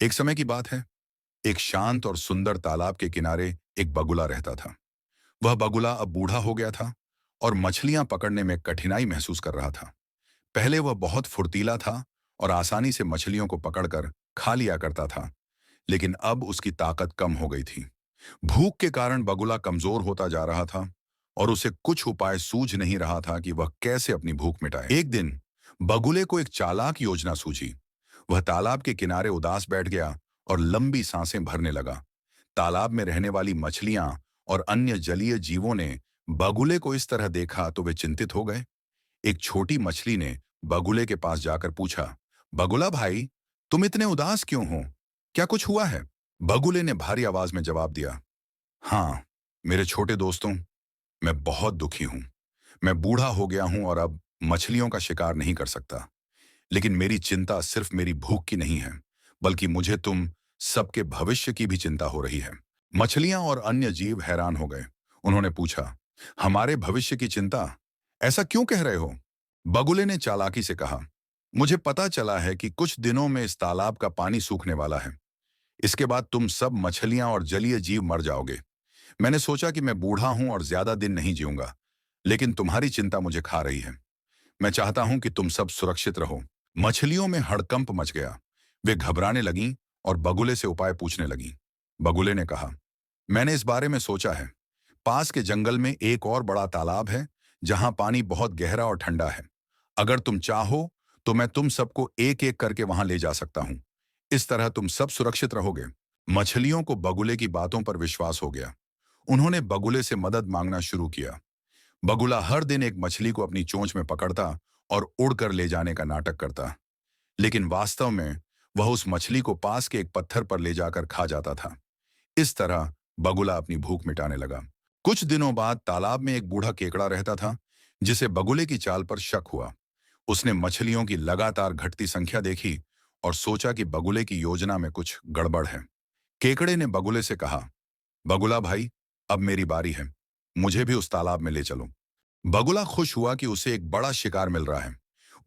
एक समय की बात है। एक शांत और सुंदर तालाब के किनारे एक बगुला रहता था। वह बगुला अब बूढ़ा हो गया था और मछलियां पकड़ने में कठिनाई महसूस कर रहा था। पहले वह बहुत फुर्तीला था और आसानी से मछलियों को पकड़कर खा लिया करता था, लेकिन अब उसकी ताकत कम हो गई थी। भूख के कारण बगुला कमजोर होता जा रहा था और उसे कुछ उपाय सूझ नहीं रहा था कि वह कैसे अपनी भूख मिटाए। एक दिन बगुले को एक चालाक योजना सूझी। वह तालाब के किनारे उदास बैठ गया और लंबी सांसें भरने लगा। तालाब में रहने वाली मछलियां और अन्य जलीय जीवों ने बगुले को इस तरह देखा तो वे चिंतित हो गए। एक छोटी मछली ने बगुले के पास जाकर पूछा, बगुला भाई, तुम इतने उदास क्यों हो? क्या कुछ हुआ है? बगुले ने भारी आवाज में जवाब दिया, हाँ, मेरे छोटे दोस्तों, मैं बहुत दुखी हूं। मैं बूढ़ा हो गया हूं और अब मछलियों का शिकार नहीं कर सकता। लेकिन मेरी चिंता सिर्फ मेरी भूख की नहीं है, बल्कि मुझे तुम सबके भविष्य की भी चिंता हो रही है। मछलियां और अन्य जीव हैरान हो गए। उन्होंने पूछा, हमारे भविष्य की चिंता? ऐसा क्यों कह रहे हो? बगुले ने चालाकी से कहा, मुझे पता चला है कि कुछ दिनों में इस तालाब का पानी सूखने वाला है। इसके बाद तुम सब मछलियां और जलीय जीव मर जाओगे। मैंने सोचा कि मैं बूढ़ा हूं और ज्यादा दिन नहीं जीऊंगा, लेकिन तुम्हारी चिंता मुझे खा रही है। मैं चाहता हूं कि तुम सब सुरक्षित रहो। मछलियों में हड़कंप मच गया। वे घबराने लगीं और बगुले से उपाय पूछने लगीं। बगुले ने कहा, मैंने इस बारे में सोचा है। पास के जंगल में एक और बड़ा तालाब है, जहां पानी बहुत गहरा और ठंडा है। अगर तुम चाहो तो मैं तुम सबको एक एक करके वहां ले जा सकता हूं। इस तरह तुम सब सुरक्षित रहोगे। मछलियों को बगुले की बातों पर विश्वास हो गया। उन्होंने बगुले से मदद मांगना शुरू किया। बगुला हर दिन एक मछली को अपनी चोंच में पकड़ता और उड़कर ले जाने का नाटक करता, लेकिन वास्तव में वह उस मछली को पास के एक पत्थर पर ले जाकर खा जाता था। इस तरह बगुला अपनी भूख मिटाने लगा। कुछ दिनों बाद तालाब में एक बूढ़ा केकड़ा रहता था, जिसे बगुले की चाल पर शक हुआ। उसने मछलियों की लगातार घटती संख्या देखी और सोचा कि बगुले की योजना में कुछ गड़बड़ है। केकड़े ने बगुले से कहा, बगुला भाई, अब मेरी बारी है। मुझे भी उस तालाब में ले चलो। बगुला खुश हुआ कि उसे एक बड़ा शिकार मिल रहा है।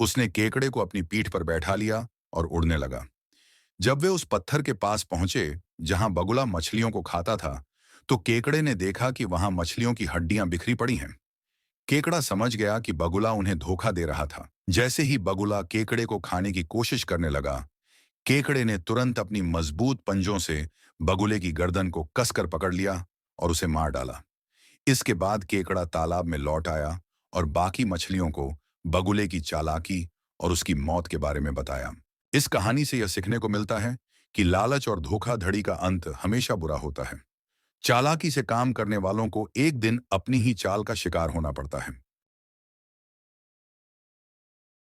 उसने केकड़े को अपनी पीठ पर बैठा लिया और उड़ने लगा। जब वे उस पत्थर के पास पहुंचे जहां बगुला मछलियों को खाता था, तो केकड़े ने देखा कि वहां मछलियों की हड्डियां बिखरी पड़ी हैं। केकड़ा समझ गया कि बगुला उन्हें धोखा दे रहा था। जैसे ही बगुला केकड़े को खाने की कोशिश करने लगा, केकड़े ने तुरंत अपनी मजबूत पंजों से बगुले की गर्दन को कसकर पकड़ लिया और उसे मार डाला। इसके बाद केकड़ा तालाब में लौट आया और बाकी मछलियों को बगुले की चालाकी और उसकी मौत के बारे में बताया। इस कहानी से यह सीखने को मिलता है कि लालच और धोखाधड़ी का अंत हमेशा बुरा होता है। चालाकी से काम करने वालों को एक दिन अपनी ही चाल का शिकार होना पड़ता है।